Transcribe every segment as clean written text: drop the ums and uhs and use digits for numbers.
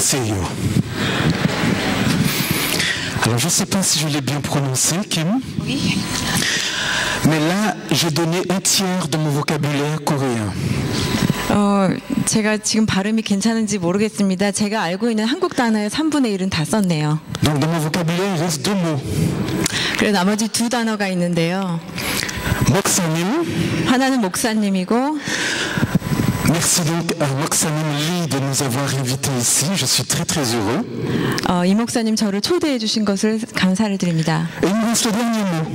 serio. Alors je ne sais pas si je l'ai bien prononcé, Kim. Oui. Mais là, j'ai donné un tiers de mon vocabulaire coréen. 제가 지금 발음이 괜찮은지 모르겠습니다. 제가 알고 있는 한국 단어의 3분의 1은 다 썼네요. Donc dans mon vocabulaire, il reste 2 mots. 그래서 나머지 2 단어가 있는데요. 목사님. 하나는 목사님이고. Merci donc à Moxanim Lee de nous avoir invités ici. Je suis très très heureux. 이 목사님 저를 초대해 주신 것을 감사를 드립니다. Et il me reste le dernier mot.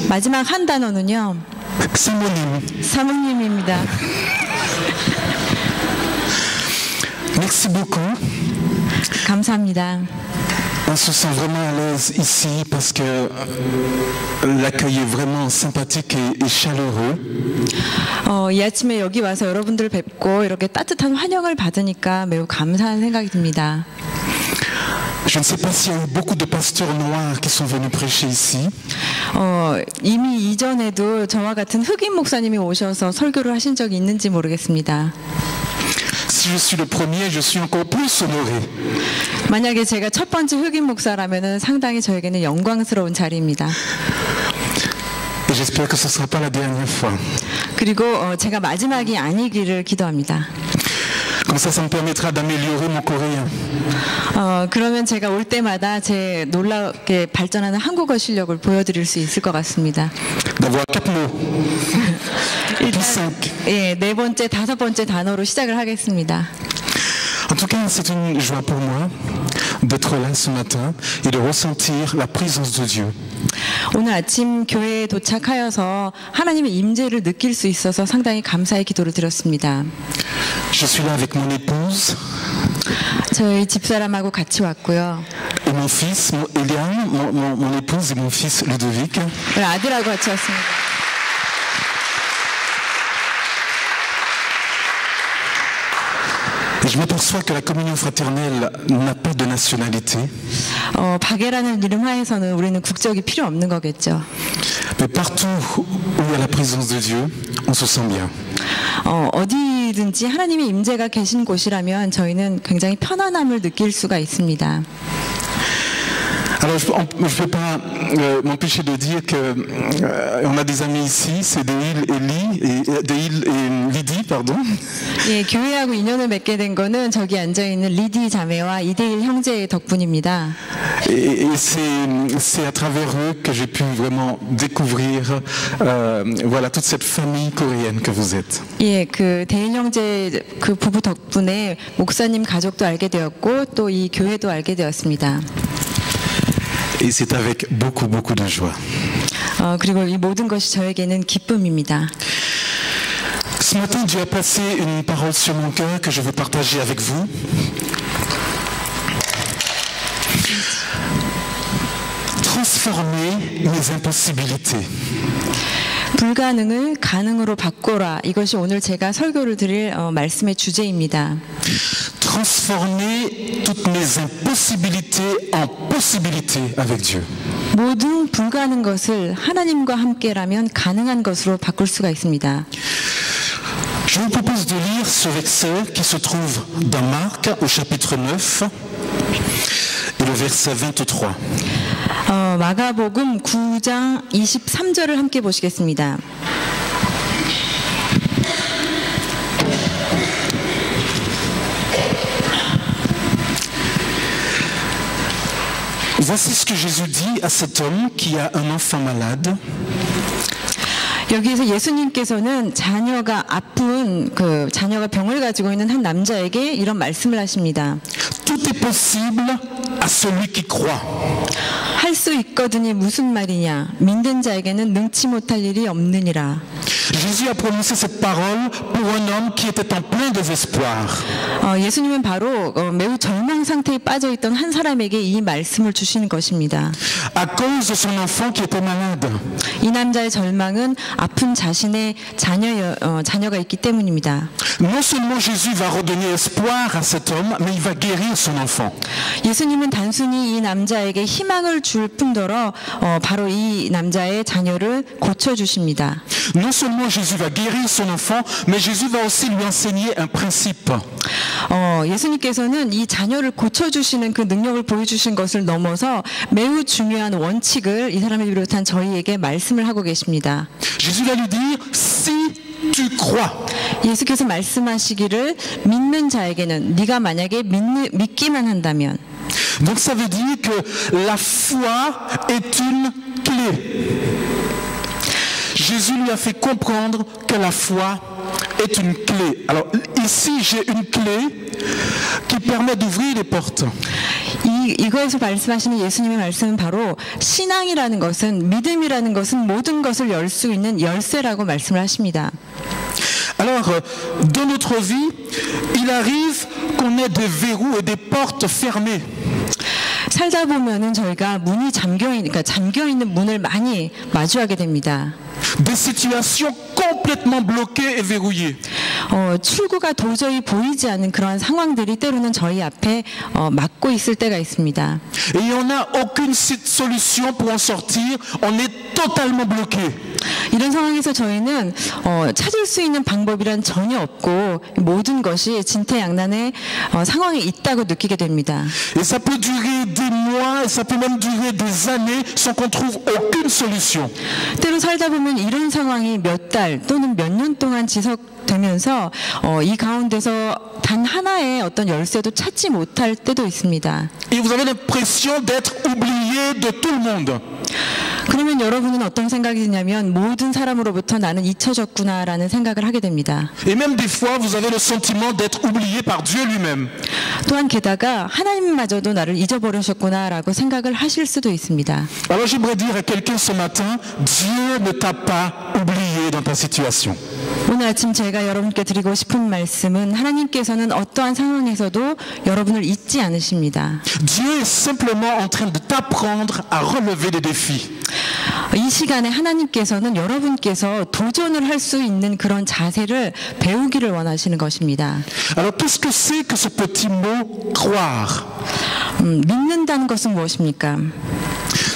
마지막 한 단어는요. 사모님. 사모님입니다. Merci beaucoup. 감사합니다. On se sent vraiment à l'aise ici parce que l'accueil est vraiment sympathique et chaleureux. 이 아침에 여기 와서 여러분들 뵙고 이렇게 따뜻한 환영을 받으니까 매우 감사한 생각이 듭니다. Je ne sais pas s'il y a eu beaucoup de pasteurs noirs qui sont venus prêcher ici. 이미 이전에도 저와 같은 흑인 목사님이 오셔서 설교를 하신 적이 있는지 모르겠습니다. Si je suis le premier, je suis encore plus honoré. 만약에 제가 첫 번째 흑인 목사라면은 상당히 저에게는 영광스러운 자리입니다. Et j'espère que ce ne sera pas la dernière fois. 그리고 제가 마지막이 아니기를 기도합니다. Comme ça me permettra d'améliorer mon coréen. 그러면 제가 올 때마다 제 놀랍게 발전하는 한국어 실력을 보여드릴 수 있을 것 같습니다. D'avoir 4 mots. 일단, 예, 4번째, 5번째 단어로 시작을 하겠습니다. En tout cas, c'est une joie pour moi d'être là ce matin et de ressentir la présence de Dieu. 오늘 아침 교회에 도착하여서 하나님의 임재를 느낄 수 있어서 상당히 감사의 기도를 드렸습니다. Je suis là avec mon épouse. 저희 집사람하고 같이 왔고요. Et mon fils, Eliane, mon épouse et mon fils Ludovic. 아들하고 같이 왔습니다. Et je m'aperçois que la communion fraternelle n'a pas de nationalité. 박애라는 이름 하에서는 우리는 국적이 필요 없는 거겠죠. Mais partout où il y a la présence de Dieu, on se sent bien. 어디든지 하나님의 임재가 계신 곳이라면 저희는 굉장히 편안함을 느낄 수가 있습니다. Alors je ne peux pas m'empêcher de dire qu'on a des amis ici, c'est Deil et Lydie, pardon. 예, 교회하고 인연을 맺게 된 거는 저기 앉아 있는 리디 자매와 이데일 형제의 덕분입니다. Et c'est à travers eux que j'ai pu vraiment découvrir voilà toute cette famille coréenne que vous êtes. 예, 그 데일 형제 그 부부 덕분에 목사님 가족도 알게 되었고 또 이 교회도 알게 되었습니다. Et c'est avec beaucoup de joie. 그리고 이 모든 것이 저에게는 기쁨입니다. Ce matin, Dieu a placé une parole sur mon cœur que je veux partager avec vous. Transformer mes impossibilités. 불가능을 가능으로 바꿔라. 이것이 오늘 제가 설교를 드릴 말씀의 주제입니다. Transformer toutes mes impossibilités en possibilités avec Dieu. 모든 불가능 것을 하나님과 함께라면 가능한 것으로 바꿀 수가 있습니다. Je vous propose de lire ce verset qui se trouve dans Marc au chapitre 9 et le verset 23. 마가복음 9장 23절을 함께 보시겠습니다. Voici ce que Jésus dit à cet homme qui a un enfant malade. 여기에서 예수님께서는 자녀가 아픈 자녀가 병을 가지고 있는 한 남자에게 이런 말씀을 하십니다. Tout est possible à celui qui croit. 할 수 있거든이 무슨 말이냐? 믿는 자에게는 능치 못할 일이 없느니라. Jésus a prononcé cette parole pour un homme qui était en plein désespoir. 예수님은 바로 매우 절망 상태에 빠져 있던 한 사람에게 이 말씀을 주시는 것입니다. À cause de son enfant qui était malade. 이 남자의 절망은 아픈 자신의 자녀가 있기 때문입니다. Non seulement Jésus va redonner espoir à cet homme, mais il va guérir son enfant. 예수님은 단순히 이 남자에게 희망을 줄 물품더러 바로 이 남자의 자녀를 고쳐주십니다. Non seulement Jésus va guérir son enfant, mais Jésus va aussi lui enseigner un principe. 예수님께서는 이 자녀를 고쳐주시는 그 능력을 보여주신 것을 넘어서 매우 중요한 원칙을 이 사람을 비롯한 저희에게 말씀을 하고 계십니다. Jésus va lui dire, si tu crois. 예수께서 말씀하시기를 믿는 자에게는 네가 만약에 믿기만 한다면. Donc ça veut dire que la foi est une clé. Jésus lui a fait comprendre que la foi est une clé. Alors ici j'ai une clé qui permet d'ouvrir les portes. 이거에서 말씀하시는 예수님의 말씀은 바로 신앙이라는 것은, 믿음이라는 것은 모든 것을 열 수 있는 열쇠라고 말씀을 하십니다. Alors, dans notre vie, il arrive qu'on ait des verrous et des portes fermées. 살다 보면은 저희가 문이 잠겨 있는 문을 많이 마주하게 됩니다. Des situations complètement bloquées et verrouillées. 출구가 도저히 보이지 않는 그러한 상황들이 때로는 저희 앞에 막고 있을 때가 있습니다. Et on n'a aucune solution pour en sortir. On est totalement bloqué. 이런 상황에서 저희는 찾을 수 있는 방법이란 전혀 없고 모든 것이 진퇴양난의 상황에 있다고 느끼게 됩니다. Et ça peut durer des mois, et ça peut même durer des années sans qu'on trouve aucune solution. 때로 살다 보면 이런 상황이 몇 달 또는 몇 년 동안 지속되면서 이 가운데서 단 하나의 어떤 열쇠도 찾지 못할 때도 있습니다. Et vous avez l'impression d'être oublié de tout le monde. 그러면 여러분은 어떤 생각이 드냐면 모든 사람으로부터 나는 잊혀졌구나라는 생각을 하게 됩니다. Et même des fois, vous avez le sentiment d'être oublié par Dieu lui-même. 또한 게다가 하나님마저도 나를 잊어버리셨구나라고 생각을 하실 수도 있습니다. Alors j'aimerais dire à quelqu'un ce matin, Dieu ne t'a pas oublié dans ta situation. 오늘 아침 제가 여러분께 드리고 싶은 말씀은 하나님께서는 어떠한 상황에서도 여러분을 잊지 않으십니다. Dieu est simplement en train de t'apprendre à relever des défis. 이 시간에 하나님께서는 여러분께서 도전을 할 수 있는 그런 자세를 배우기를 원하시는 것입니다. Alors qu'est-ce que c'est que ce petit mot croire? 믿는다는 것은 무엇입니까?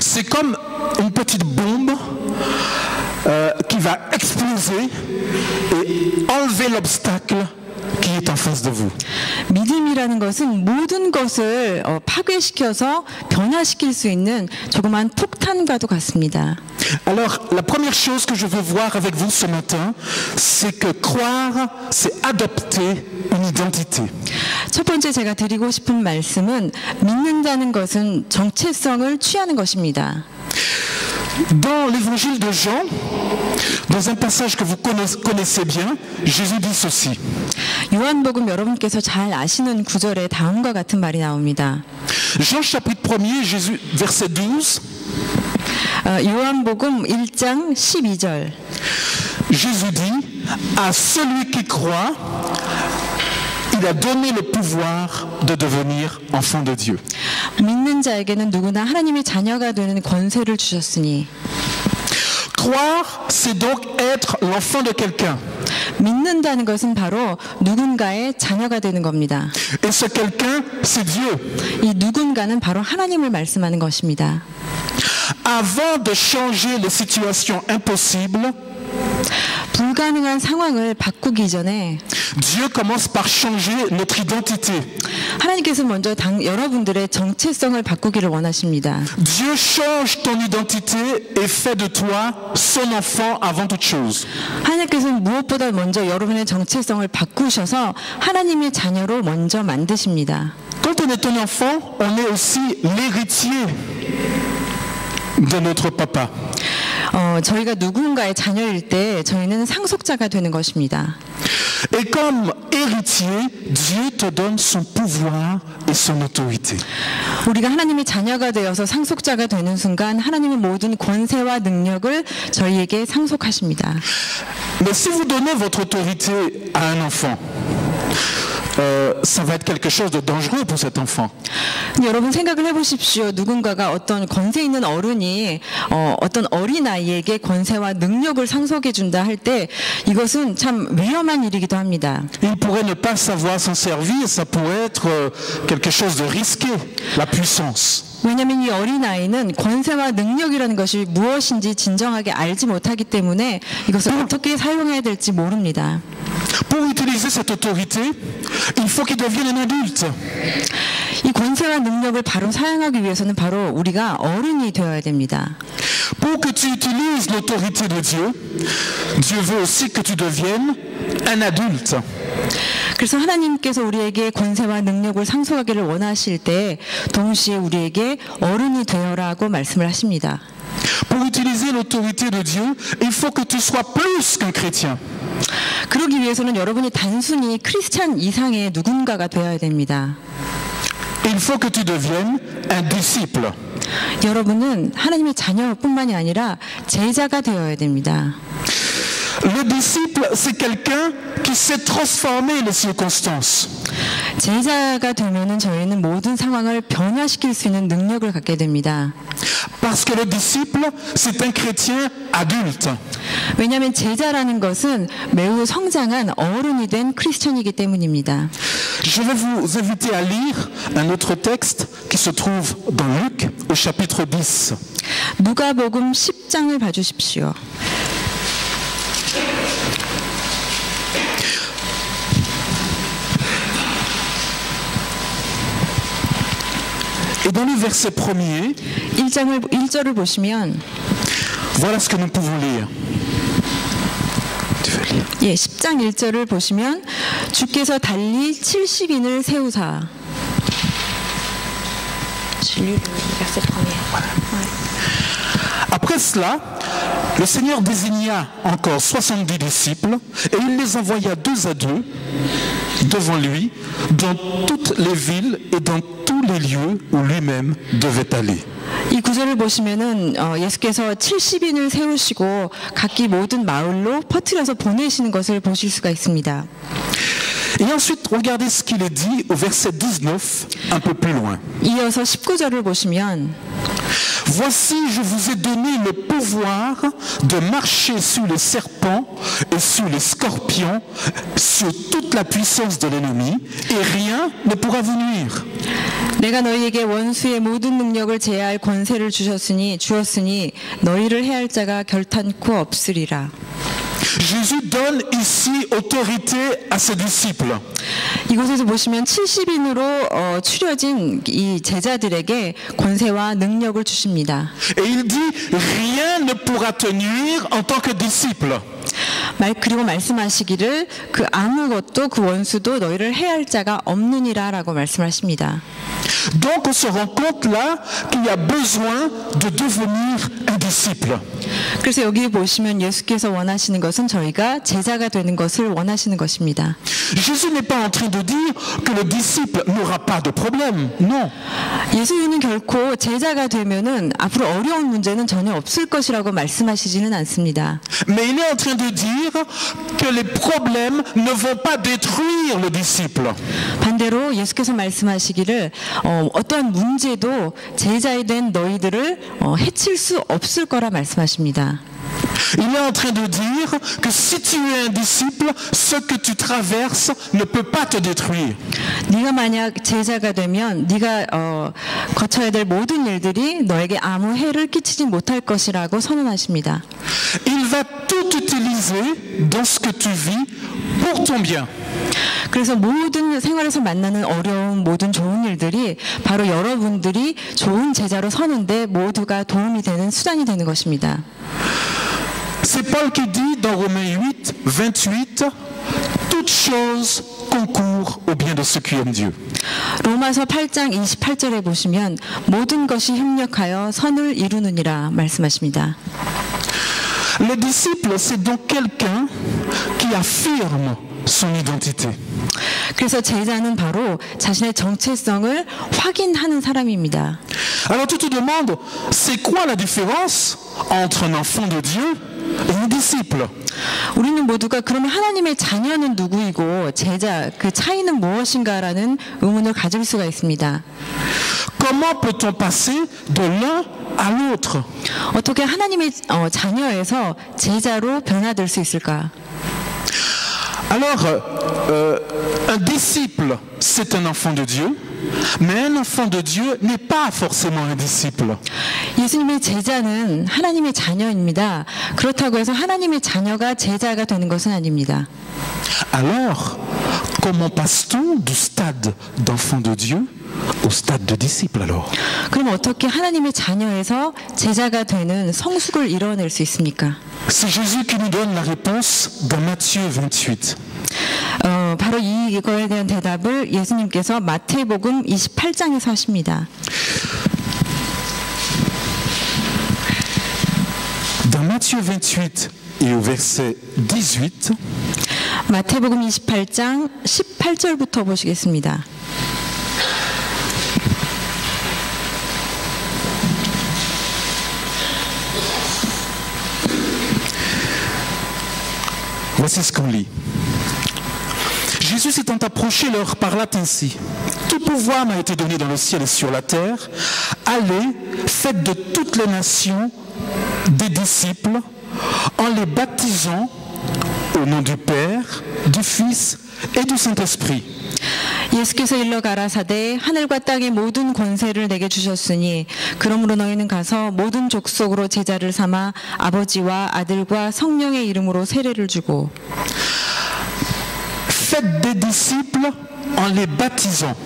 C'est comme une petite bombe qui va exploser et enlever l'obstacle qui est en face de vous. 믿음이라는 것은 모든 것을 파괴시켜서 변화시킬 수 있는 조그만 폭탄과도 같습니다. Alors, la première chose que je veux voir avec vous ce matin, c'est que croire, c'est adopter une identité. 첫 번째 제가 드리고 싶은 말씀은 믿는다는 것은 정체성을 취하는 것입니다. Dans l'évangile de Jean, dans un passage que vous connaissez bien, Jésus dit ceci. 요한복음 여러분께서 잘 아시는 구절에 다음과 같은 말이 나옵니다. Jean chapitre 1er, Jésus, verset 12. 요한복음 1장 12절. Jésus dit, à celui qui croit, il a donné le pouvoir de devenir enfant de Dieu. 믿는 자에게는 누구나 하나님의 자녀가 되는 권세를 주셨으니. Croire, c'est donc être l'enfant de quelqu'un. 믿는다는 것은 바로 누군가의 자녀가 되는 겁니다. Et ce quelqu'un, c'est Dieu. 이 누군가는 바로 하나님을 말씀하는 것입니다. Avant de changer les situations impossibles, 불가능한 상황을 바꾸기 전에 Dieu commence par changer notre identité. 하나님께서 먼저 여러분들의 정체성을 바꾸기를 원하십니다. Dieu change ton identité et fait de toi son enfant avant toute chose. 하나님께서는 무엇보다 먼저 여러분의 정체성을 바꾸셔서 하나님의 자녀로 먼저 만드십니다. Quand on est un enfant, on est aussi l'héritier de notre papa. 저희가 누군가의 자녀일 때 저희는 상속자가 되는 것입니다. Et comme héritier, Dieu te donne son pouvoir et son autorité. 우리가 하나님의 자녀가 되어서 상속자가 되는 순간 하나님은 모든 권세와 능력을 저희에게 상속하십니다. Mais si vous donnez votre autorité à un enfant, ça va être quelque chose de dangereux pour cet enfant. 여러분 생각을 해보십시오. 누군가가 어떤 권세 있는 어른이 어떤 어린아이에게 권세와 능력을 상속해준다 할 때 이것은 참 위험한 일이기도 합니다. Il pourrait ne pas savoir s'en servir, ça pourrait être quelque chose de risqué, la puissance. 왜냐하면 이 어린아이는 권세와 능력이라는 것이 무엇인지 진정하게 알지 못하기 때문에 이것을 어떻게 사용해야 될지 모릅니다. Pour utiliser cette autorité, il faut qu'il devienne un adulte. 이 권세와 능력을 바로 사용하기 위해서는 바로 우리가 어른이 되어야 됩니다. Pour que tu utilises l'autorité de Dieu, Dieu veut aussi que tu deviennes un adulte. 그래서 하나님께서 우리에게 권세와 능력을 상속하기를 원하실 때 동시에 우리에게 어른이 되어라고 말씀을 하십니다. Pour utiliser l'autorité de Dieu, il faut que tu sois plus qu'un chrétien. 그러기 위해서는 여러분이 단순히 크리스찬 이상의 누군가가 되어야 됩니다. Il faut que tu deviennes un disciple. 여러분은 하나님의 자녀뿐만이 아니라 제자가 되어야 됩니다. Le disciple, c'est quelqu'un qui sait transformer les circonstances. 제자가 되면은 저희는 모든 상황을 변화시킬 수 있는 능력을 갖게 됩니다. Parce que le disciple, c'est un chrétien adulte. 왜냐하면 제자라는 것은 매우 성장한 어른이 된 크리스천이기 때문입니다. Je vais vous inviter à lire un autre texte qui se trouve dans Luc au chapitre 10. 누가복음 10장을 봐주십시오. Et dans le verset premier, 1절을 보시면 voilà ce que nous pouvons lire. Tu veux lire? 예, 10장 1절을 보시면 주께서 달리 70인을 세우사. Après cela, le Seigneur désigna encore 70 disciples et il les envoya 2 à 2 devant lui dans toutes les villes et dans tous les lieux où lui-même devait aller. 이 구절을 보시면은 예수께서 70인을 세우시고 각기 모든 마을로 퍼뜨려서 보내시는 것을 보실 수가 있습니다. Et ensuite, regardez ce qu'il est dit au verset 19, un peu plus loin. 이어서 19절을 보시면 Voici, je vous ai donné le pouvoir de marcher sur les serpents et sur les scorpions, sur toute la puissance de l'ennemi, et rien ne pourra vous nuire. 내가 너희에게 원수의 모든 능력을 제어할 권세를 주었으니 너희를 해할 자가 결탄코 없으리라. Jésus donne ici autorité à ses disciples. 이곳에서 보시면 70인으로 추려진 이 제자들에게 권세와 능력을 주십니다. Et il dit, rien ne pourra te nuire en tant que disciple. 그리고 말씀하시기를 그 아무것도 그 원수도 너희를 해할 자가 없느니라라고 말씀하십니다. Donc on se rend compte là qu'il y a besoin de devenir un disciple. 그래서 여기 보시면 예수께서 원하시는 것은 저희가 제자가 되는 것을 원하시는 것입니다. Jésus n'est pas en train de dire que le disciple n'aura pas de problème. Non. 예수님은 결코 제자가 되면은 앞으로 어려운 문제는 전혀 없을 것이라고 말씀하시지는 않습니다. Mais il est en train de dire que les problèmes ne vont pas détruire le disciple. 반대로 예수께서 말씀하시기를 어떠한 문제도 제자에 된 너희들을 해칠 수 없을 거라 말씀하십니다. Il est en train de dire que si tu es un disciple, ce que tu traverses ne peut pas te détruire. 네가 만약 제자가 되면 네가 거쳐야 될 모든 일들이 너에게 아무 해를 끼치지 못할 것이라고 선언하십니다. Il va tout utiliser dans ce que tu vis pour ton bien. 그래서 모든 생활에서 만나는 어려움, 모든 좋은 일들이 바로 여러분들이 좋은 제자로 서는데 모두가 도움이 되는 수단이 되는 것입니다. C'est Paul qui dit dans Romains 8, 28, toute chose concourt au bien de ceux qui aiment Dieu. 로마서 8장 28절에 보시면 모든 것이 협력하여 선을 이루느니라 말씀하십니다. Le disciple, c'est donc quelqu'un qui affirme son identité. 그래서 제자는 바로 자신의 정체성을 확인하는 사람입니다. Alors tu te demandes, c'est quoi la différence entre un enfant de Dieu et un disciple. 우리는 모두가 그러면 하나님의 자녀는 누구이고 제자 그 차이는 무엇인가라는 의문을 가질 수가 있습니다. Comment peut-on passer de l'un à l'autre? 어떻게 하나님의 자녀에서 제자로 변화될 수 있을까? Alors, un disciple, c'est un enfant de Dieu, mais un enfant de Dieu n'est pas forcément un disciple. 예수님의 제자는 하나님의 자녀입니다. 그렇다고 해서 하나님의 자녀가 제자가 되는 것은 아닙니다. Alors, comment passe-t-on du stade d'enfant de Dieu au stade de disciple alors? 그럼 어떻게 하나님의 자녀에서 제자가 되는 성숙을 이뤄낼 수 있습니까? C'est Jésus qui nous donne la réponse dans Matthieu 28. 바로 이거에 대한 대답을 예수님께서 마태복음 28장에서 하십니다. Dans Matthieu 28 et au verset 18, 마태복음 28장 18절부터 보시겠습니다. voici ce qu'on lit. Jésus s'étant approché leur parla ainsi. Tout pouvoir m'a été donné dans le ciel et sur la terre. Allez, faites de toutes les nations des disciples en les baptisant au nom du Père, du Fils et du Saint-Esprit. 예수께서 일러 가라사대 하늘과 땅의 모든 권세를 내게 주셨으니 그러므로 너희는 가서 모든 족속으로 제자를 삼아 아버지와 아들과 성령의 이름으로 세례를 주고 Faites des disciples en les baptisant.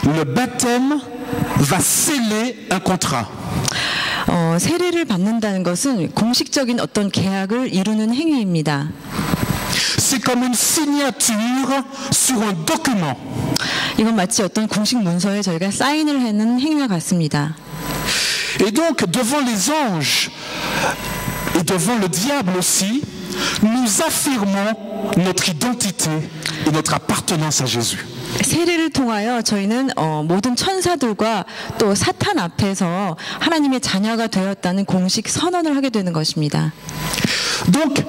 Le baptême va sceller un contrat. 세례를 받는다는 것은 공식적인 어떤 계약을 이루는 행위입니다. C'est comme une signature sur un document. 이건 마치 어떤 공식 문서에 저희가 사인을 하는 행위와 같습니다. Et donc, devant les anges et devant le diable aussi, nous affirmons notre identité et notre appartenance à Jésus. 세례를 통하여 저희는 모든 천사들과 또 사탄 앞에서 하나님의 자녀가 되었다는 공식 선언을 하게 되는 것입니다. Donc,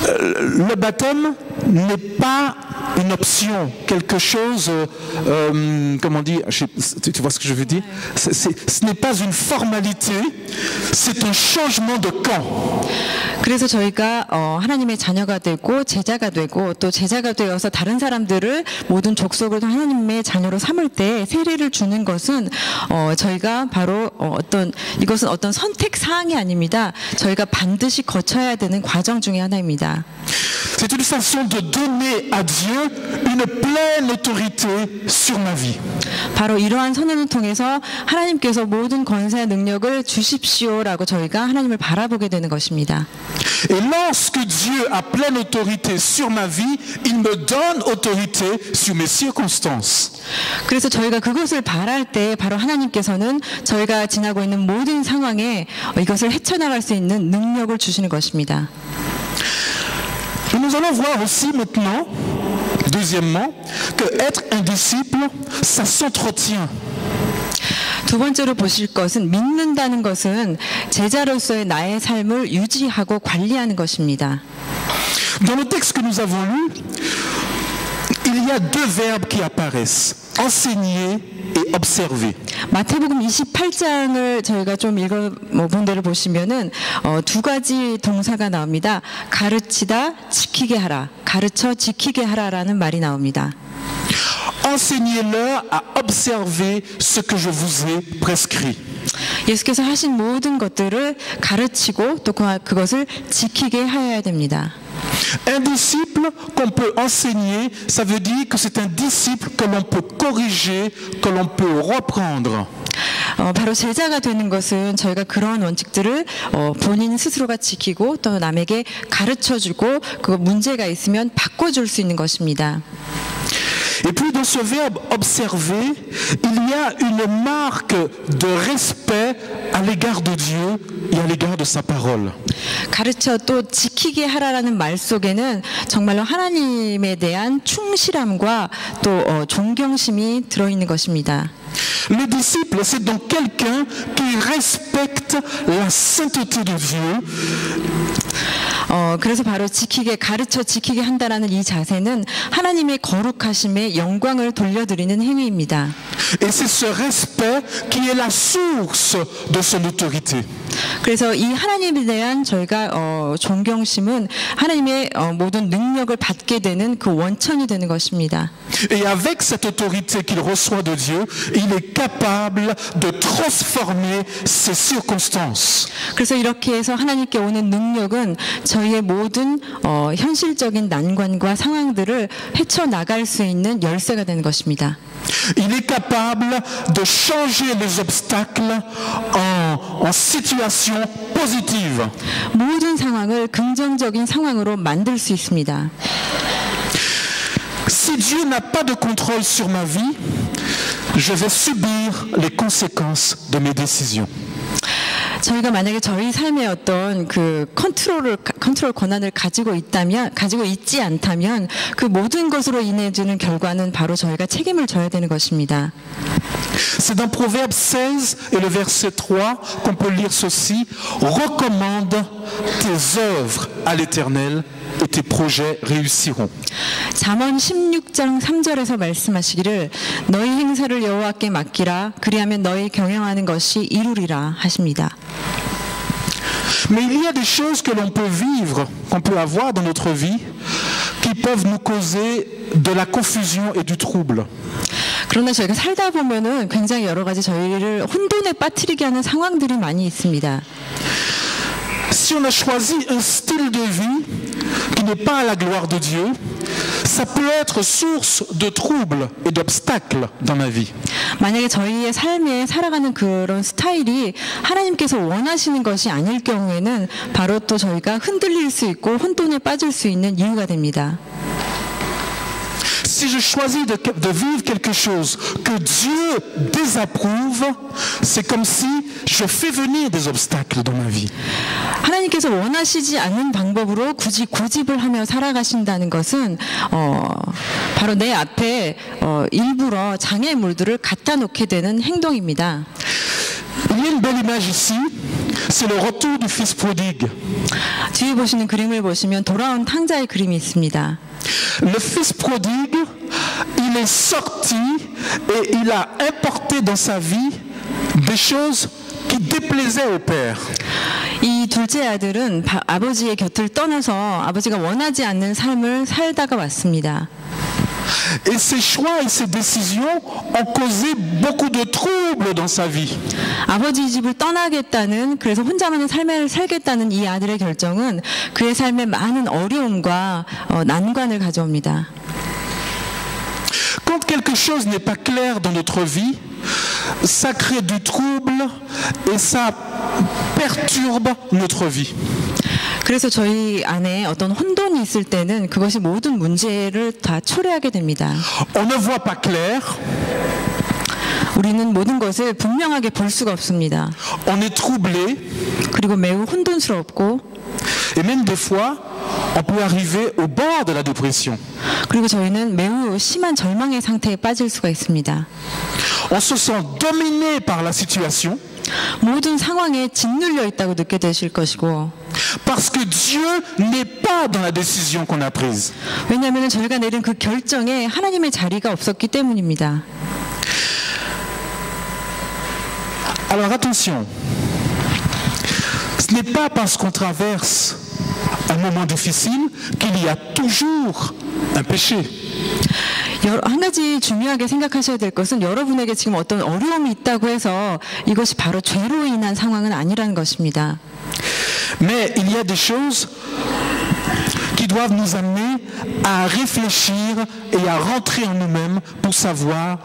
le baptême n'est pas une option, quelque chose, comment dire, tu vois ce que je veux dire? Ce n'est pas une formalité, c'est un changement de camp. 그래서 저희가 하나님의 자녀가 되고 제자가 되고 또 제자가 되어서 다른 사람들을 모든 족속을 하나님의 자녀로 삼을 때 세례를 주는 것은 저희가 바로 이것은 어떤 선택 사항이 아닙니다. 저희가 반드시 거쳐야 되는 과정 중에 하나입니다. C'est une façon de donner à Dieu une pleine autorité sur ma vie. 바로 이러한 선언을 통해서 하나님께서 모든 권세와 능력을 주십시오라고 저희가 하나님을 바라보게 되는 것입니다. Et lorsque Dieu a pleine autorité sur ma vie, il me donne autorité sur mes circonstances. 그래서 저희가 그것을 바랄 때 바로 하나님께서는 저희가 지나고 있는 모든 상황에 이것을 헤쳐나갈 수 있는 능력을 주시는 것입니다. Nous allons voir aussi maintenant, deuxièmement, que être un disciple, ça s'entretient. 두 번째로 보실 것은 믿는다는 것은 제자로서의 나의 삶을 유지하고 관리하는 것입니다. Dans le texte que nous avons lu, il y a deux verbes qui apparaissent, enseigner et observer. 마태복음 28장을 저희가 좀 읽어본 데를 보시면은 두 가지 동사가 나옵니다. 가르치다, 지키게 하라. 가르쳐 지키게 하라라는 말이 나옵니다. Enseignez-leur à observer ce que je vous ai prescrit. 예수께서 하신 모든 것들을 가르치고 또 그것을 지키게 하여야 됩니다. Un disciple qu'on peut enseigner, ça veut dire que c'est un disciple que l'on peut corriger, que l'on peut reprendre. 바로 제자가 되는 것은 저희가 그러한 원칙들을 본인 스스로가 지키고 또 남에게 가르쳐주고 그 문제가 있으면 바꿔줄 수 있는 것입니다. Et puis dans ce verbe observer, il y a une marque de respect à l'égard de Dieu et à l'égard de sa parole. 가르쳐 또 지키게 하라라는 말 속에는 정말로 하나님에 대한 충실함과 또 존경심이 들어있는 것입니다. Le disciple, c'est donc quelqu'un qui respecte la sainteté de Dieu 그래서 바로 가르쳐 지키게 한다라는 이 자세는 하나님의 거룩하심에 영광을 돌려드리는 행위입니다. Et c'est ce respect qui est la source de son autorité. 그래서 이 하나님에 대한 저희가 존경심은 하나님의 모든 능력을 받게 되는 그 원천이 되는 것입니다. Et avec cette autorité qu'il reçoit de Dieu, il est capable de transformer ses circonstances. 그래서 이렇게 해서 하나님께 오는 능력은 저희의 모든 현실적인 난관과 상황들을 헤쳐나갈 수 있는 열쇠가 되는 것입니다. Il est capable de changer les obstacles en situation positive. 모든 상황을 긍정적인 상황으로 만들 수 있습니다. Si Dieu n'a pas de contrôle sur ma vie, je vais subir les conséquences de mes décisions. 저희가 만약에 저희 삶의 어떤 그 컨트롤 권한을 가지고 있지 않다면 그 모든 것으로 인해 주는 결과는 바로 저희가 책임을 져야 되는 것입니다. C'est dans Proverbe 16 et le verset 3 qu'on peut lire ceci: recommande tes œuvres à l'Éternel et tes projets réussiront. 잠언 16장 3절에서 말씀하시기를 너희 행사를 여호와께 맡기라 그리하면 너희 경영하는 것이 이루리라 하십니다. Mais il y a des choses que l'on peut vivre, qu'on peut avoir dans notre vie, qui peuvent nous causer de la confusion et du trouble. 그러나 저희가 살다 보면은 굉장히 여러 가지 저희를 혼돈에 빠뜨리게 하는 상황들이 많이 있습니다. Si on a choisi un style de vie qui n'est pas à la gloire de Dieu, ça peut être source de troubles et d'obstacles dans ma vie. 만약에 저희의 삶에 살아가는 그런 스타일이 하나님께서 원하시는 것이 아닐 경우에는 바로 또 저희가 흔들릴 수 있고 혼돈에 빠질 수 있는 이유가 됩니다. Si je choisis de vivre quelque chose que Dieu désapprouve, c'est comme si je fais venir des obstacles dans ma vie. 하나님께서 원하시지 않는 방법으로 굳이 고집을 하며 살아가신다는 것은 바로 내 앞에 일부러 장애물들을 갖다 놓게 되는 행동입니다. Il y a une belle image ici, c'est le retour du fils prodigue. 뒤에 보시는 그림을 보시면 돌아온 탕자의 그림이 있습니다. Le fils prodigue, il est sorti et il a importé dans sa vie des choses qui déplaisaient au père. 이 둘째 아들은 아버지의 곁을 떠나서 아버지가 원하지 않는 삶을 살다가 왔습니다. Et ses choix et ses décisions ont causé beaucoup de troubles dans sa vie. 아버지 집을 떠나겠다는 그래서 혼자만의 삶을 살겠다는 이 아들의 결정은 그의 삶에 많은 어려움과 난관을 가져옵니다. Quand quelque chose n'est pas clair dans notre vie, ça crée du trouble et ça perturbe notre vie. 그래서 저희 안에 어떤 혼돈이 있을 때는 그것이 모든 문제를 다 초래하게 됩니다. On ne voit pas clair. 우리는 모든 것을 분명하게 볼 수가 없습니다. On est troublé. 그리고 매우 혼돈스럽고 Et même des fois, on peut arriver au bord de la dépression. 그리고 저희는 매우 심한 절망의 상태에 빠질 수가 있습니다. On se sent dominé par la situation. 모든 상황에 짓눌려 있다고 느끼게 되실 것이고 Parce que Dieu n'est pas dans la décision qu'on a prise. 왜냐하면 저희가 내린 그 결정에 하나님의 자리가 없었기 때문입니다. Alors attention, ce n'est pas parce qu'on traverse un moment difficile qu'il y a toujours un péché. 한 가지 중요하게 생각하셔야 될 것은 여러분에게 지금 어떤 어려움이 있다고 해서 이것이 바로 죄로 인한 상황은 아니라는 것입니다. Mais il y a des choses qui doivent nous amener à réfléchir et à rentrer en nous-mêmes pour savoir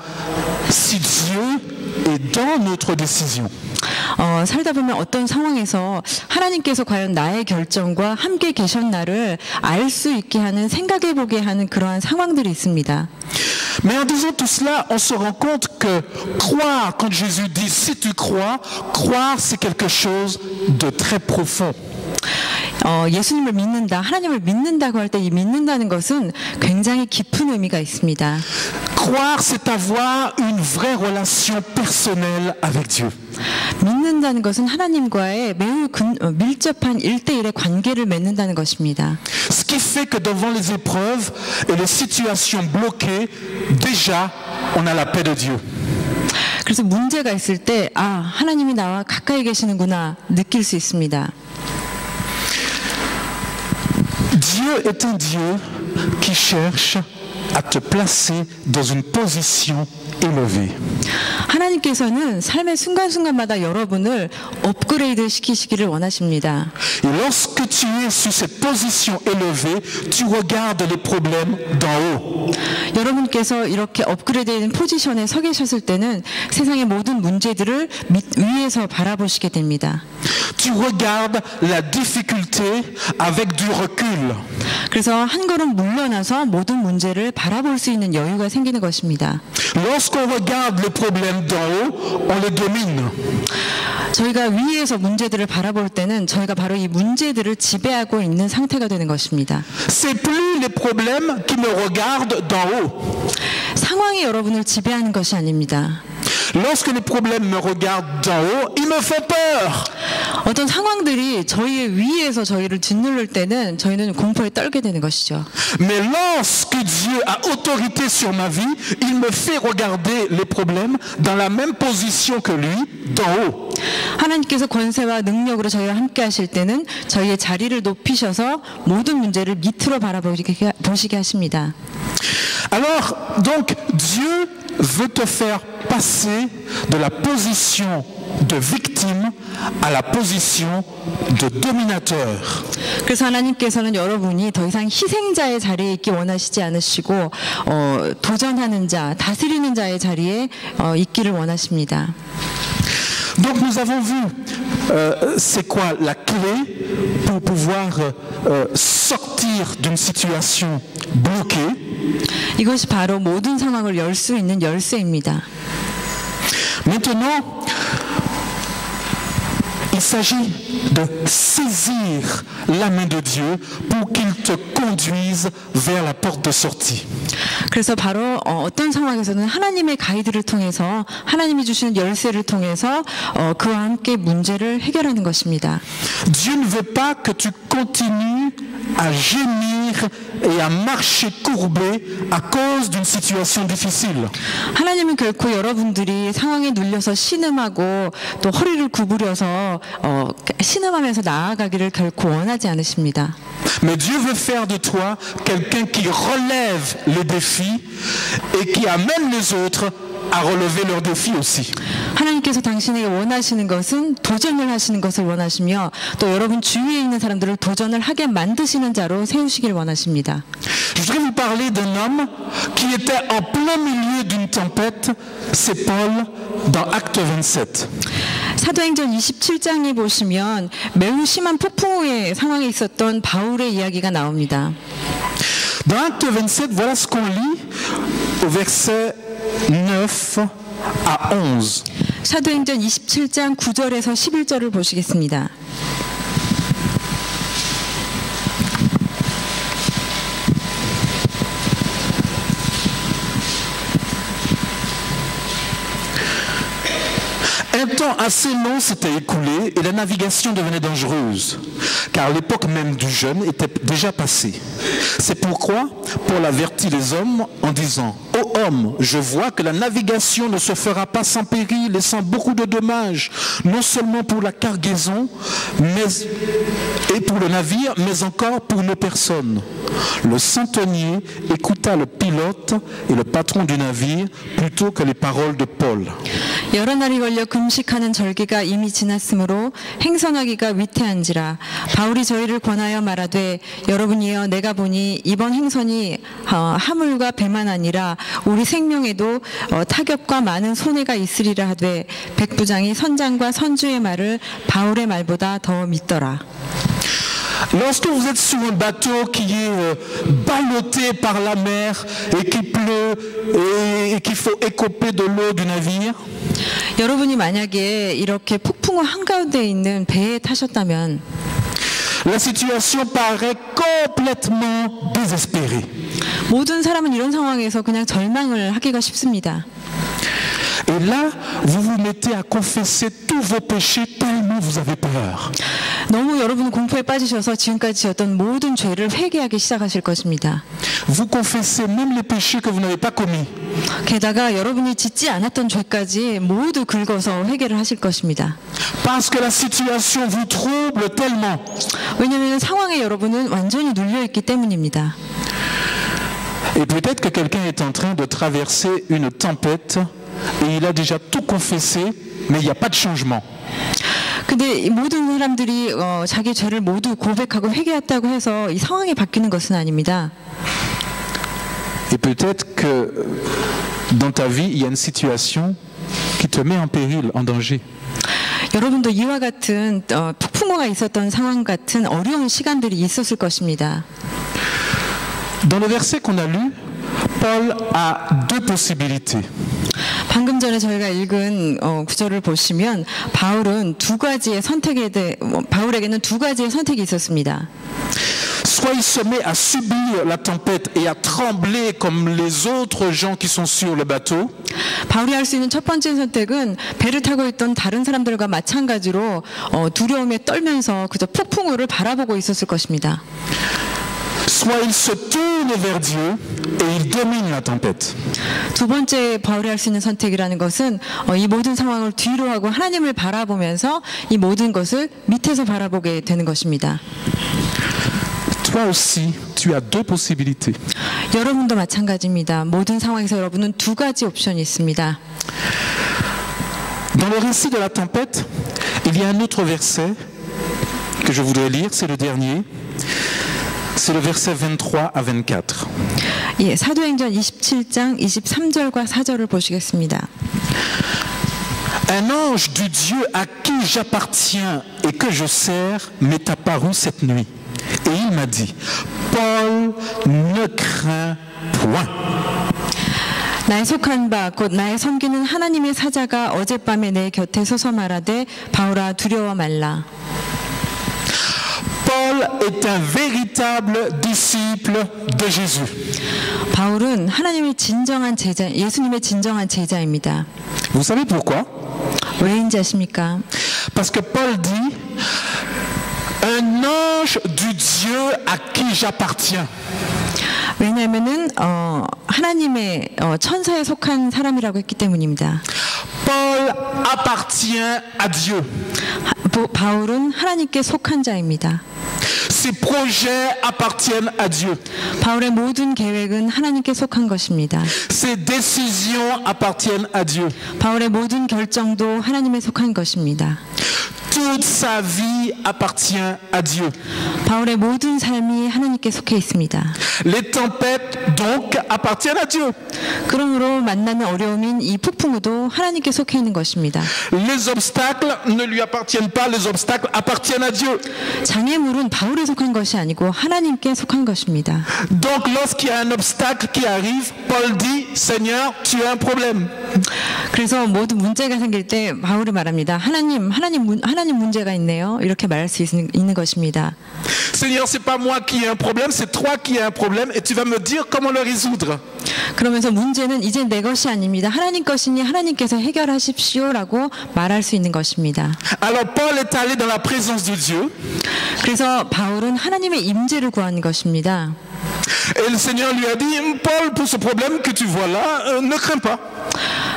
si Dieu est dans notre décision. 살다 보면 어떤 상황에서 하나님께서 과연 나의 결정과 함께 계셨나를 알 수 있게 하는 생각해보게 하는 그러한 상황들이 있습니다. Mais en disant tout cela, on se rend compte que croire, quand Jésus dit si tu crois, croire c'est quelque chose de très profond. 예수님을 믿는다, 하나님을 믿는다고 할 때 이 믿는다는 것은 굉장히 깊은 의미가 있습니다. Croire, c'est avoir une vraie relation personnelle avec Dieu. 믿는다는 것은 하나님과의 매우 밀접한 1대1의 관계를 맺는다는 것입니다. Ce qui fait que devant les épreuves et les situations bloquées, déjà, on a la paix de Dieu. 그래서 문제가 있을 때, 하나님이 나와 가까이 계시는구나 느낄 수 있습니다. Dieu est un Dieu qui cherche à te placer dans une position élevée. 하나님께서는 삶의 순간순간마다 여러분을 업그레이드 시키시기를 원하십니다. Et lorsque tu es sur cette position élevée, tu regardes les problèmes d'en haut. 여러분께서 이렇게 업그레이드된 포지션에 서 계셨을 때는 세상의 모든 문제들을 위에서 바라보시게 됩니다. Tu regardes la difficulté avec du recul. 그래서 한 걸음 물러나서 모든 문제를 바라볼 수 있는 여유가 생기는 것입니다. Lorsqu'on regarde les problèmes d'en haut, on les domine. 저희가 위에서 문제들을 바라볼 때는 저희가 바로 이 문제들을 지배하고 있는 상태가 되는 것입니다. C'est plus les problèmes qui me regardent d'en haut. 상황이 여러분을 지배하는 것이 아닙니다. Lorsque les problèmes me regardent d'en haut, ils me font peur. 어떤 상황들이 저희의 위에서 저희를 짓누를 때는 저희는 공포에 떨게 되는 것이죠. Mais lorsque Dieu a autorité sur ma vie, il me fait regarder les problèmes dans la même position que lui, d'en haut. 하나님께서 권세와 능력으로 저희와 함께 하실 때는 저희의 자리를 높이셔서 모든 문제를 밑으로 바라보시게 하십니다. Alors, donc, Dieu veut te faire passer de la position de victime à la position de dominateur. 그래서 하나님께서는 여러분이 더 이상 희생자의 자리에 있기 원하시지 않으시고 도전하는 자, 다스리는 자의 자리에 있기를 원하십니다. Donc nous avons vu c'est quoi la clé pour pouvoir sortir d'une situation bloquée. 이것이 바로 모든 상황을 열 수 있는 열쇠입니다. Maintenant, il s'agit de saisir la main de Dieu pour qu'il te conduise vers la porte de sortie. 그래서 바로 어떤 상황에서는 하나님의 가이드를 통해서 하나님이 주시는 열쇠를 통해서 그와 함께 문제를 해결하는 것입니다. Dieu ne veut pas que tu continues à gémir et à marcher courbé à cause d'une situation difficile. 하나님은 결코 여러분들이 상황에 눌려서 신음하고 또 허리를 구부려서 신음하면서 나아가기를 결코 원하지 않으십니다. Mais Dieu veut faire de toi quelqu'un qui relève les défis et qui amène les autres à relever leurs défis aussi. 하나님께서 당신에게 원하시는 것은 도전을 하시는 것을 원하시며 또 여러분 주위에 있는 사람들을 도전을 하게 만드시는 자로 세우시길 원하십니다. Je voudrais vous parler d'un homme qui était en plein milieu d'une tempête, c'est Paul dans Acte 27. 사도행전 27장에 보시면 매우 심한 폭풍우의 상황에 있었던 바울의 이야기가 나옵니다. Dans Acte 27, voilà ce qu'on lit au verset 9 à 11. 사도행전 27장 9절에서 11절을 보시겠습니다. Un temps assez long s'était écoulé et la navigation devenait dangereuse, car l'époque même du jeûne était déjà passée. C'est pourquoi Paul avertit les hommes en disant « Ô hommes, je vois que la navigation ne se fera pas sans péril et sans beaucoup de dommages, non seulement pour la cargaison et pour le navire, mais encore pour nos personnes. » Le centenier écouta le pilote et le patron du navire plutôt que les paroles de Paul. 여러 날이 걸려 금식하는 절기가 이미 지났으므로 행선하기가 위태한지라 바울이 저희를 권하여 말하되 여러분이여 내가 보니 이번 행선이 화물과 배만 아니라 우리 생명에도 타격과 많은 손해가 있으리라 하되 백부장이 선장과 선주의 말을 바울의 말보다 더 믿더라. Lorsque vous êtes sur un bateau qui est ballotté par la mer et qu'il pleut et qu'il faut écoper de l'eau du navire, 여러분이 만약에 이렇게 폭풍우 한가운데 있는 배에 타셨다면 La situation paraît complètement désespérée. 모든 사람은 이런 상황에서 그냥 절망을 하기가 쉽습니다. Et là, vous vous mettez à confesser tous vos péchés tellement vous avez peur. 너무 여러분은 공포에 빠지셔서 지금까지 지었던 모든 죄를 회개하기 시작하실 것입니다. Vous confessez même les péchés que vous n'avez pas commis. 게다가 여러분이 짓지 않았던 죄까지 모두 긁어서 회개를 하실 것입니다. Parce que la situation vous trouble tellement. 왜냐하면 상황에 여러분은 완전히 눌려있기 때문입니다. Et peut-être que quelqu'un est en train de traverser une tempête et il a déjà tout confessé, mais il n'y a pas de changement. 근데 이 모든 사람들이 자기 죄를 모두 고백하고 회개했다고 해서 이 상황이 바뀌는 것은 아닙니다. Et peut-être que dans ta vie, il y a une situation qui te met en péril, en danger. 여러분도 이와 같은 폭풍우가 있었던 상황 같은 어려운 시간들이 있었을 것입니다. Dans le verset qu'on a lu, Paul a deux possibilités. 방금 전에 저희가 읽은 구절을 보시면 바울은 바울에게는 두 가지의 선택이 있었습니다. Soit il se met à subir la tempête et à trembler comme les autres gens qui sont sur le bateau. 바울이 할 수 있는 첫 번째 선택은 배를 타고 있던 다른 사람들과 마찬가지로 두려움에 떨면서 그저 폭풍우를 바라보고 있었을 것입니다. Soit il se tourne vers Dieu et il domine la tempête. 두 번째 바울이 할 수 있는 선택이라는 것은 이 모든 상황을 뒤로 하고 하나님을 바라보면서 이 모든 것을 밑에서 바라보게 되는 것입니다. Toi aussi, tu as deux possibilités. 여러분도 마찬가지입니다. 모든 상황에서 여러분은 두 가지 옵션이 있습니다. Dans le récit de la tempête, il y a un autre verset que je voudrais lire, c'est le dernier. C'est le verset 23 à 24. 예, 사도행전 27장 23절과 4절을 보시겠습니다. Un ange du Dieu à qui j'appartiens et que je sers m'est apparu cette nuit. Et il m'a dit, Paul, ne crains point. 나의 속한 바 곧 나의 섬기는 하나님의 사자가 어젯밤에 내 곁에 서서 말하되 바울아 두려워 말라. Paul est un véritable disciple de Jésus. 바울은 하나님의 진정한 제자, 예수님의 진정한 제자입니다. Vous savez pourquoi? 왜인지 아십니까? Parce que Paul dit, un ange du Dieu à qui j'appartiens. 왜냐하면은 하나님의 천사에 속한 사람이라고 했기 때문입니다. Paul appartient à Dieu. 바울은 하나님께 속한 자입니다. Ses projets appartiennent à Dieu. 바울의 모든 계획은 하나님께 속한 것입니다. Ses décisions appartiennent à Dieu. 바울의 모든 결정도 하나님에 속한 것입니다. Toute sa vie appartient à Dieu. 바울의 모든 삶이 하나님께 속해 있습니다. Les tempêtes donc appartiennent à Dieu. 그러므로 만나는 어려움인 이 폭풍우도 하나님께 속해 있는 것입니다. Les obstacles ne lui appartiennent pas, les obstacles appartiennent à Dieu. 장애물은 바울에 속한 것이 아니고 하나님께 속한 것입니다. Donc lorsqu'il y a un obstacle qui arrive, Paul dit, Seigneur, tu as un problème. 그래서 모든 문제가 생길 때 바울이 말합니다. 하나님 문제가 있네요. 이렇게 말할 수 있는 것입니다. Seigneur, c'est pas moi qui ai un problème, c'est toi qui as un problème et tu vas me dire comment le résoudre. 그러면서 문제는 이제 내 것이 아닙니다. 하나님 것이니 하나님께서 해결하십시오라고 말할 수 있는 것입니다. Alors Paul est allé dans la présence de Dieu. 그래서 바울은 하나님의 임재를 구한 것입니다. Et le Seigneur lui a dit, Paul, pour ce problème que tu vois là, ne crains pas.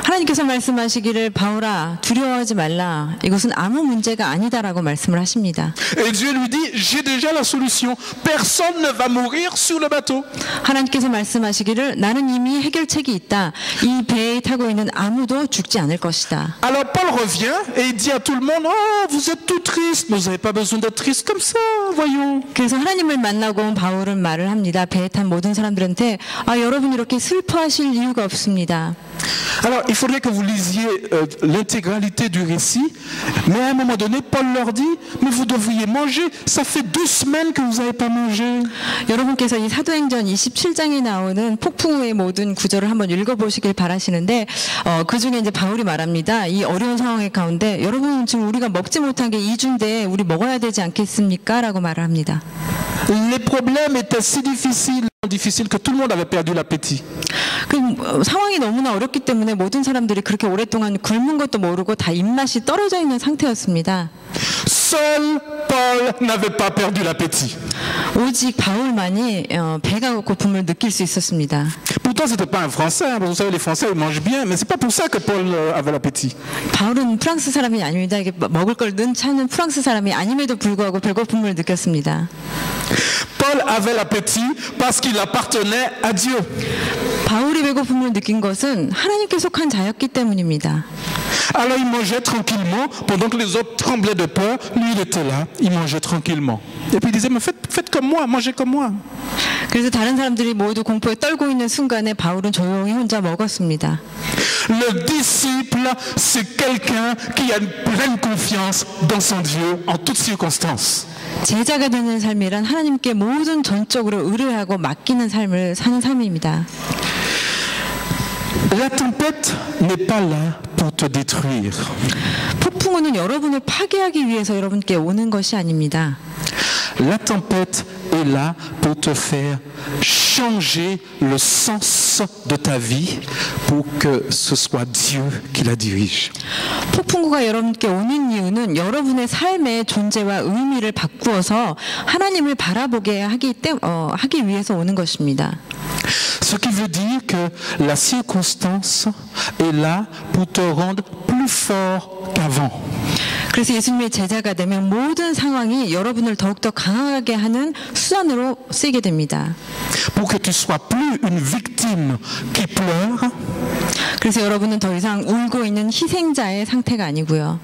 하나님께서 말씀하시기를 바울아 두려워하지 말라. 이것은 아무 문제가 아니다라고 말씀을 하십니다. Et Dieu lui dit, j'ai déjà la solution. Personne ne va mourir sur le bateau. 하나님께서 말씀하시기를 나는 이미 해결책이 있다. 이 배에 타고 있는 아무도 죽지 않을 것이다. Alors Paul revient et il dit à tout le monde, oh, vous êtes tout triste. Vous n'avez pas besoin d'être triste comme ça, voyons. 그래서 하나님을 만나고 온 바울은 말을 합니다. 배에 탄 모든 사람들한테 여러분 이렇게 슬퍼하실 이유가 없습니다. Alors, il faudrait que vous lisiez l'intégralité du récit, mais à un moment donné, Paul leur dit, mais vous devriez manger, ça fait 2 semaines que vous n'avez pas mangé. 여러분께서 이 사도행전 27장에 나오는 폭풍우의 모든 구절을 한번 읽어보시길 바라시는데 그 중에 이제 바울이 말합니다. 이 어려운 상황의 가운데 여러분 지금 우리가 먹지 못한 게 2주인데 우리 먹어야 되지 않겠습니까? 라고 말을 합니다. Les problèmes étaient si difficiles que tout le monde avait perdu l'appétit. 그 상황이 너무나 어렵기 때문에 모든 사람들이 그렇게 오랫동안 굶은 것도 모르고 다 입맛이 떨어져 있는 상태였습니다. Seul Paul n'avait pas perdu l'appétit. 오직 바울만이 배가 고픔을 느낄 수 있었습니다. Pourtant, c'était pas un Français. Hein, parce que vous savez, les Français, ils mangent bien, mais c'est pas pour ça que Paul avait l'appétit. 바울은 프랑스 사람이 아닙니다. 이게 먹을 걸 는 찾는 프랑스 사람이 아님에도 불구하고 배고픔을 느꼈습니다. Paul avait l'appétit parce qu'il appartenait à Dieu. 바울이 배고픔을 느낀 것은 하나님께 속한 자였기 때문입니다. Alors il mangeait tranquillement, pendant que les autres tremblaient de peur, lui il était là, il mangeait tranquillement. Et puis il disait, mais faites comme moi, mangez comme moi. 그래서 다른 사람들이 모두 공포에 떨고 있는 순간에 바울은 조용히 혼자 먹었습니다. Le disciple, c'est quelqu'un qui a une pleine confiance dans son Dieu en toutes circonstances. 제자가 되는 삶이란 하나님께 모든 전적으로 의뢰하고 맡기는 삶을 사는 삶입니다. La tempête n'est pas là pour te détruire. 폭풍우는 여러분을 파괴하기 위해서 여러분께 오는 것이 아닙니다. La tempête est là pour te faire changer le sens de ta vie pour que ce soit Dieu qui la dirige. 폭풍우가 여러분께 오는 이유는 여러분의 삶의 존재와 의미를 바꾸어서 하나님을 바라보게 하기 위해서 오는 것입니다. Ce qui veut dire que la circonstance est là pour te rendre plus fort qu'avant. 그래서 예수님의 제자가 되면 모든 상황이 여러분을 더욱더 강하게 하는 수단으로 쓰이게 됩니다. Pour que tu sois plus une victime qui pleure. 그래서 여러분은 더 이상 울고 있는 희생자의 상태가 아니고요.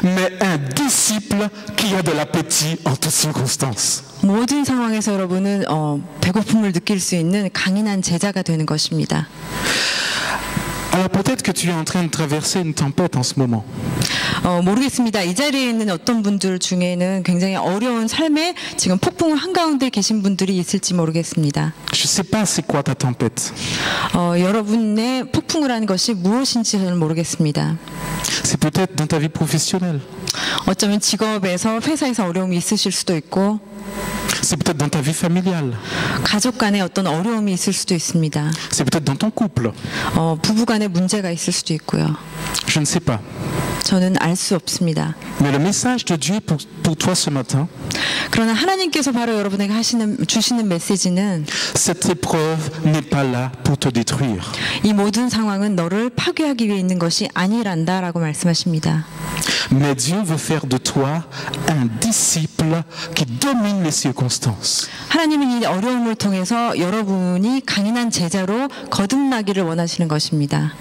Mais un disciple qui a de l'appétit en toutes circonstances. 모든 상황에서 여러분은 배고픔을 느낄 수 있는 강인한 제자가 되는 것입니다. Alors peut-être que tu es en train de traverser une tempête en ce moment. 모르겠습니다. 이 자리에 있는 어떤 분들 중에는 굉장히 어려운 삶에 지금 폭풍 한가운데 계신 분들이 있을지 모르겠습니다. Je sais pas c'est quoi ta tempête. 여러분의 폭풍이라는 것이 무엇인지 저는 모르겠습니다. C'est peut-être dans ta vie professionnelle. 어쩌면 직업에서 회사에서 어려움이 있으실 수도 있고 C'est peut-être dans ta vie familiale. 가족 간에 어떤 어려움이 있을 수도 있습니다. C'est peut-être dans ton couple. 부부 간에 문제가 있을 수도 있고요. Je ne sais pas. 저는 알 수 없습니다. Mais le message de Dieu pour toi ce matin, 그러나 하나님께서 바로 여러분에게 주시는 메시지는 cette épreuve n'est pas là pour te détruire. 이 모든 상황은 너를 파괴하기 위해 있는 것이 아니란다라고 말씀하십니다. Mais Dieu veut faire de toi un disciple qui domine les circonstances. 하나님은 이 어려움을 통해서 여러분이 강인한 제자로 거듭나기를 원하시는 것입니다.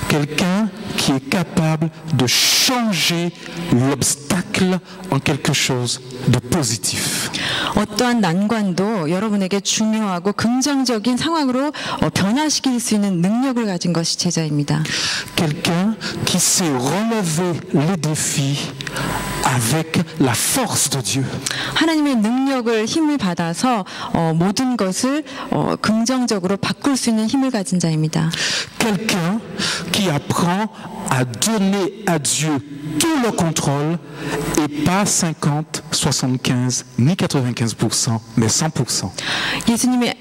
Quelqu'un qui est capable de changer l'obstacle en quelque chose de positif. 어떠한 난관도 여러분에게 중요하고 긍정적인 상황으로 변화시킬 수 있는 능력을 가진 것이 제자입니다. Quelqu'un qui sait relever les défis avec la force de Dieu. 하나님의 능력을 힘을 받아서 모든 것을 긍정적으로 바꿀 수 있는 힘을 가진 자입니다. Quelqu'un qui apprend à donner à Dieu tout le contrôle et pas 50, 75, ni 95%, mais 100%.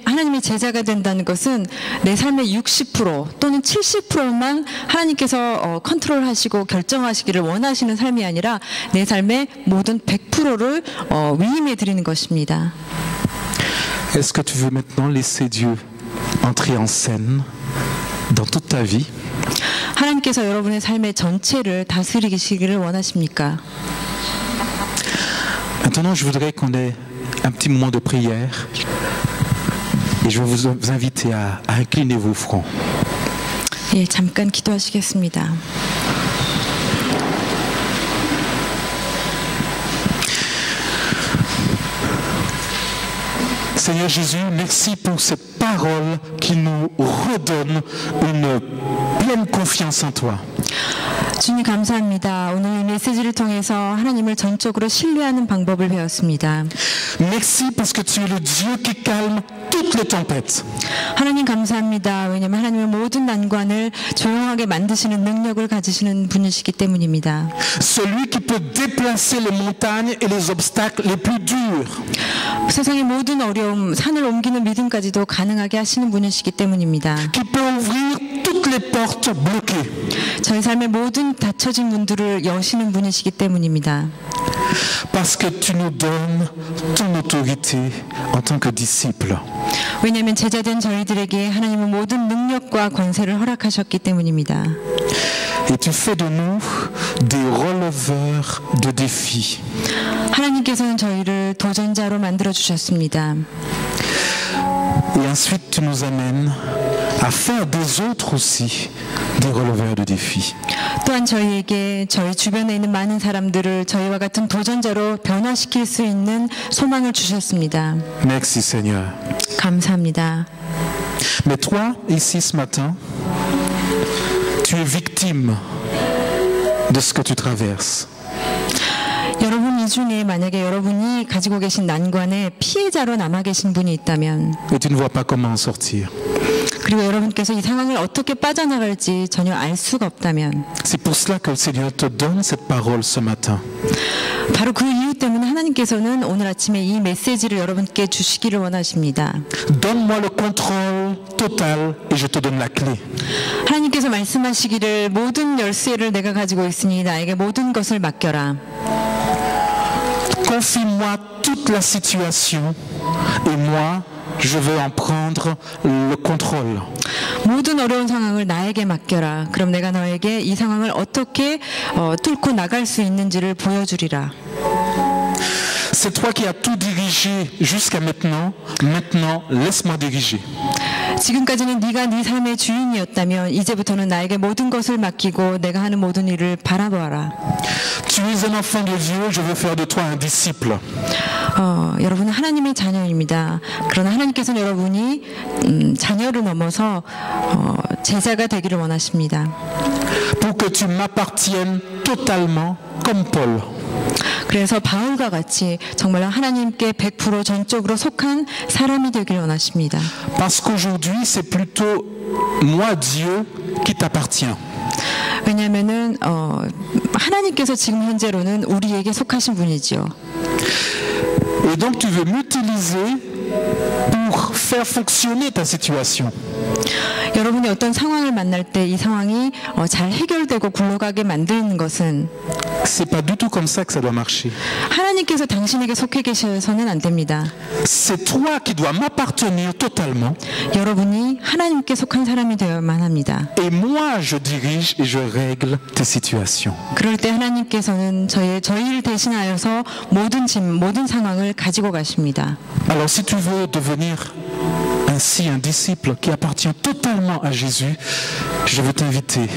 하나님의 제자가 된다는 것은 내 삶의 60% 또는 70%만 하나님께서 컨트롤하시고 결정하시기를 원하시는 삶이 아니라 내 삶의 모든 100%를 위임해 드리는 것입니다. Est-ce que tu veux maintenant laisser Dieu entrer en scène dans toute ta vie? 하나님께서 여러분의 삶의 전체를 다스리시기를 원하십니까? Maintenant, je voudrais qu'on ait un petit moment de prière et je vais vous inviter à incliner vos fronts. 예, 잠깐 기도하시겠습니다. Seigneur Jésus, merci pour cette parole qui nous redonne une pleine confiance en toi. 주님 감사합니다. 오늘 이 메시지를 통해서 하나님을 전적으로 신뢰하는 방법을 배웠습니다. Merci parce que tu es le Dieu qui calme toutes les tempêtes. 하나님 감사합니다. 왜냐하면 하나님은 모든 난관을 조용하게 만드시는 능력을 가지시는 분이시기 때문입니다. Celui qui peut déplacer les montagnes et les obstacles les plus durs. 세상의 모든 어려움, 산을 옮기는 믿음까지도 가능하게 하시는 분이시기 때문입니다. Qui peut ouvrir toutes les portes bloquées. 저희 삶의 모든 닫혀진 문들을 여시는 분이시기 때문입니다. Parce que tu nous donnes ton autorité en tant que disciples. 왜냐하면 제자된 저희들에게 하나님은 모든 능력과 권세를 허락하셨기 때문입니다. Et tu fais de nous des releveurs de défis. 하나님께서는 저희를 도전자로 만들어 주셨습니다. Et ensuite, tu nous amènes à faire des autres aussi des releveurs de défis. 또한 저희에게 저희 주변에 있는 많은 사람들을 저희와 같은 도전자로 변화시킬 수 있는 소망을 주셨습니다. Merci Seigneur. 감사합니다. Mais toi, ici ce matin, tu es victime de ce que tu traverses. 여러분 이 중에 만약에 여러분이 가지고 계신 난관에 피해자로 남아 계신 분이 있다면 Et tu ne vois pas comment en sortir. 그리고 여러분께서 이 상황을 어떻게 빠져나갈지 전혀 알 수가 없다면 C'est pour cela que le Seigneur te donne cette parole ce matin. 바로 그 이유 때문에 하나님께서는 오늘 아침에 이 메시지를 여러분께 주시기를 원하십니다. Donne-moi le contrôle total et je te donne la clé. 하나님께서 말씀하시기를 모든 열쇠를 내가 가지고 있으니 나에게 모든 것을 맡겨라. Confie-moi toute la situation et moi, je veux en prendre le contrôle. 모든 어려운 상황을 나에게 맡겨라. 그럼 내가 너에게 이 상황을 어떻게 뚫고 나갈 수 있는지를 보여주리라. C'est toi qui as tout dirigé jusqu'à maintenant. Maintenant, laisse-moi diriger. 지금까지는 네가 네 삶의 주인이었다면 이제부터는 나에게 모든 것을 맡기고 내가 하는 모든 일을 바라보아라. Tu es un enfant de Dieu, je veux faire de toi un disciple. 여러분은 하나님의 자녀입니다. 그러나 하나님께서는 여러분이 자녀를 넘어서 제자가 되기를 원하십니다. Pour que tu m'appartiennes totalement comme Paul. 그래서 바울과 같이 정말 하나님께 100% 전적으로 속한 사람이 되기를 원하십니다. Parce qu'aujourd'hui, c'est plutôt moi, Dieu, qui t'appartient. 왜냐하면은 하나님께서 지금 현재로는 우리에게 속하신 분이지요. Et donc tu veux m'utiliser pour faire fonctionner ta situation. 여러분이 어떤 상황을 만날 때 이 상황이 잘 해결되고 굴러가게 만드는 것은 C'est pas du tout comme ça que ça doit marcher. 하나님께서 당신에게 속해 계셔서는 안 됩니다. C'est toi qui dois m'appartenir totalement. 여러분이 하나님께 속한 사람이 되어야만 합니다. Et moi, je dirige et je règle tes situations. 그럴 때 하나님께서는 저희를 대신하여서 모든 상황을 가지고 가십니다. Alors si tu veux devenir ainsi un disciple qui appartient totalement à Jésus, je veux t'inviter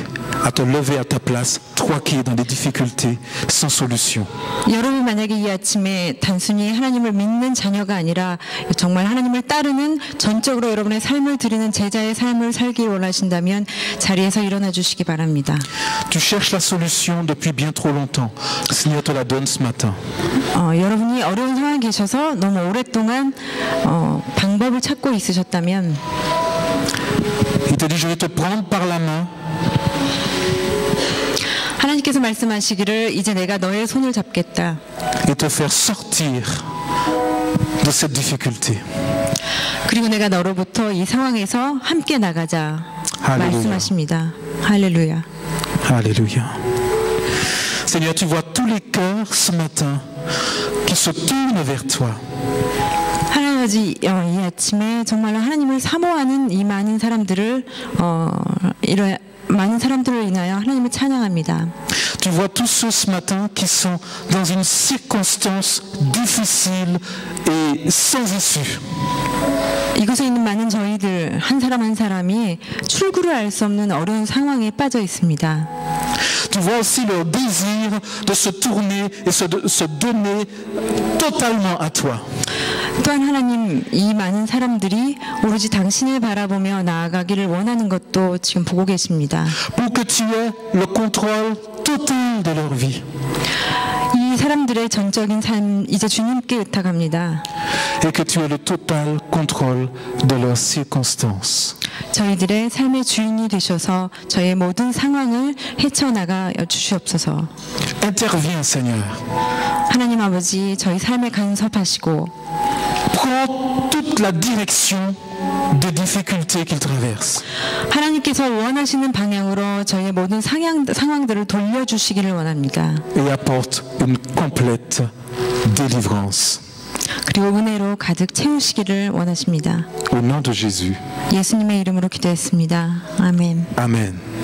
à te lever à ta place, toi qui es dans des difficultés sans solution. 여러분 만약에 이 아침에 단순히 하나님을 믿는 자녀가 아니라 정말 하나님을 따르는 전적으로 여러분의 삶을 드리는 제자의 삶을 살기 원하신다면 자리에서 일어나 주시기 바랍니다. Tu cherches la solution depuis bien trop longtemps. Le Seigneur te la donne ce matin. 여러분이 어려운 상황에 계셔서 너무 오랫동안 방법을 찾고 있으셨다면 Il te dit, je vais te prendre par la main. 하나님께서 말씀하시기를 이제 내가 너의 손을 잡겠다. Et te faire sortir de cette difficulté. 그리고 내가 너로부터 이 상황에서 함께 나가자. 할렐루야. 말씀하십니다. 할렐루야. Alléluia. Seigneur, tu vois tous les cœurs ce matin qui se tournent vers toi. 하나님 이 아침에 정말로 하나님을 사모하는 이 많은 사람들을 많은 사람들을 인하여 하나님을 찬양합니다. Tu vois tous ceux ce matin qui sont dans une circonstance difficile et sans issue. 이곳에 있는 많은 저희들 한 사람 한 사람이 출구를 알 수 없는 어려운 상황에 빠져 있습니다. Tu vois aussi leur désir de se tourner et se donner totalement à toi. 또한 하나님, 이 많은 사람들이 오로지 당신을 바라보며 나아가기를 원하는 것도 지금 보고 계십니다. pour que tu aies le contrôle total de leur vie. 이 사람들의 전적인 삶 이제 주님께 의탁합니다. Et que tu aies le total contrôle de leurs circonstances. 저희들의 삶의 주인이 되셔서 저의 모든 상황을 헤쳐나가 주시옵소서. Interviens, Seigneur. 하나님 아버지, 저희 삶에 간섭하시고 Prends toute la direction des difficultés qu'ils traversent. 하나님께서 원하시는 방향으로 저희의 모든 상황들을 돌려주시기를 원합니다. Et apporte une complète délivrance. 그리고 은혜로 가득 채우시기를 원하십니다. Au nom de Jésus. 예수님의 이름으로 기도했습니다. 아멘. Amen.